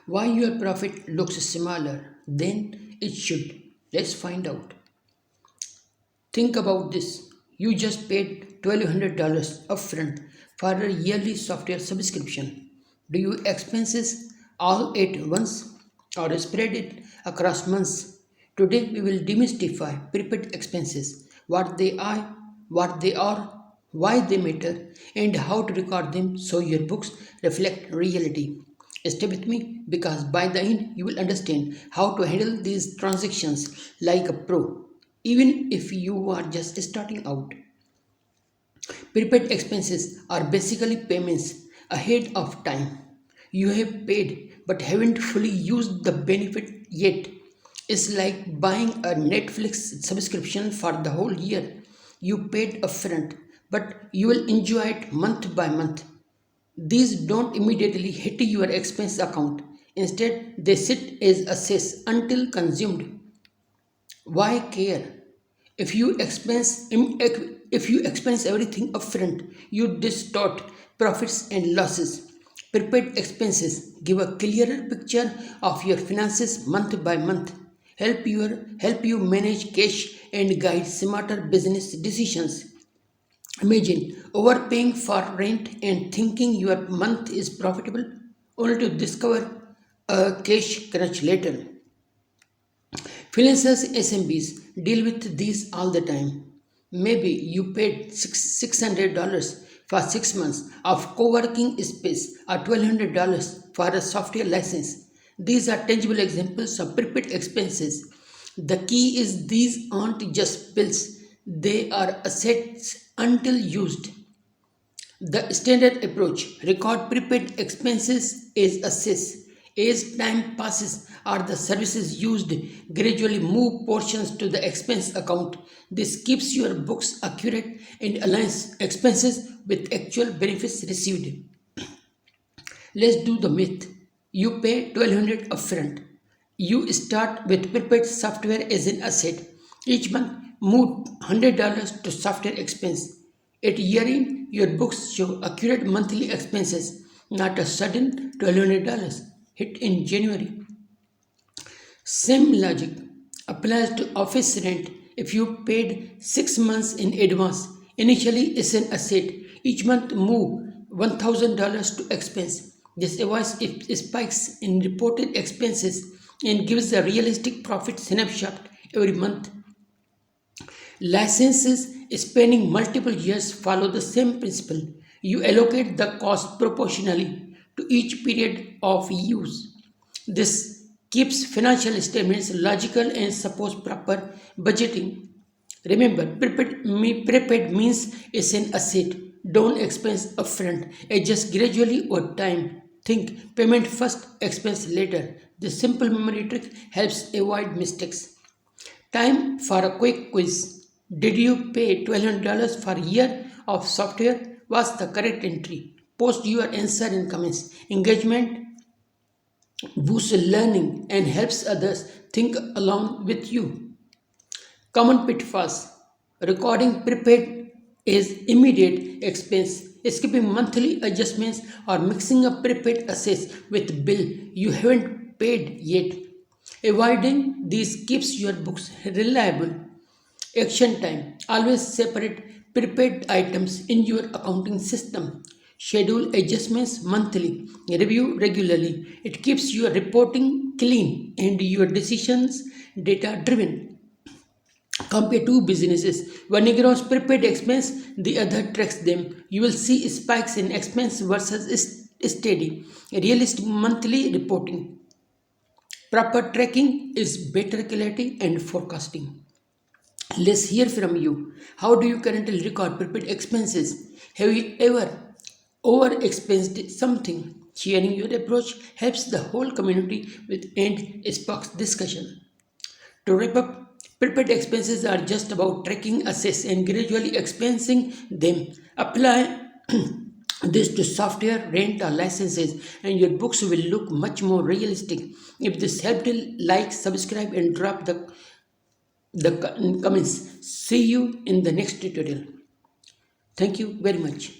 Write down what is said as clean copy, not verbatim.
Why your profit looks smaller than it should? Let's find out. Think about this. You just paid $1,200 upfront for a yearly software subscription. Do you expenses all at once or spread it across months? Today we will demystify prepaid expenses, what they are, why they matter, and how to record them so your books reflect reality. Stay with me because by the end you will understand how to handle these transactions like a pro, even if you are just starting out. Prepaid expenses are basically payments ahead of time. You have paid but haven't fully used the benefit yet. It's like buying a Netflix subscription for the whole year. You paid upfront, but you will enjoy it month by month. These don't immediately hit your expense account. Instead, they sit as assets until consumed. Why care? If you expense everything upfront, you distort profits and losses. Prepaid expenses give a clearer picture of your finances month by month, help you manage cash and guide smarter business decisions. Imagine overpaying for rent and thinking your month is profitable, only to discover a cash crunch later. Freelancers SMBs deal with these all the time. Maybe you paid $600 for 6 months of co working space or $1,200 for a software license. These are tangible examples of prepaid expenses. The key is these aren't just bills, they are assets until used. The standard approach record prepaid expenses as assets. As time passes or the services used gradually move portions to the expense account. This keeps your books accurate and aligns expenses with actual benefits received. Let's do the math. You pay 1200 upfront. You start with prepaid software as an asset. Each month, move $100 to software expense. At year end, your books show accurate monthly expenses, not a sudden $1,200 hit in January. Same logic applies to office rent. If you paid 6 months in advance, initially it's an asset. Each month move $1,000 to expense. This avoids spikes in reported expenses and gives a realistic profit snapshot every month. Licenses spanning multiple years follow the same principle. You allocate the cost proportionally to each period of use. This keeps financial statements logical and supports proper budgeting. Remember, prepaid means it's an asset. Don't expense upfront. Adjust gradually over time. Think payment first, expense later. This simple memory trick helps avoid mistakes. Time for a quick quiz. Did you pay $1,200 for a year of software? Was the correct entry? Post your answer in comments. Engagement boosts learning and helps others think along with you. Common pitfalls. Recording prepaid is immediate expense. Skipping monthly adjustments or mixing up prepaid assets with bill you haven't paid yet. Avoiding these keeps your books reliable. Action time. Always separate prepaid items in your accounting system. Schedule adjustments monthly. Review regularly. It keeps your reporting clean and your decisions data driven. Compare two businesses. One ignores prepaid expense, the other tracks them. You will see spikes in expense versus steady. Realistic monthly reporting. Proper tracking is better clarity and forecasting. Let's hear from you. How do you currently record prepaid expenses? Have you ever over-expensed something? Sharing your approach helps the whole community with and sparks discussion. To wrap up, prepaid expenses are just about tracking assets and gradually expensing them. Apply this to software, rent, or licenses, and your books will look much more realistic. If this helped, like, subscribe, and drop the comments. See you in the next tutorial. Thank you very much.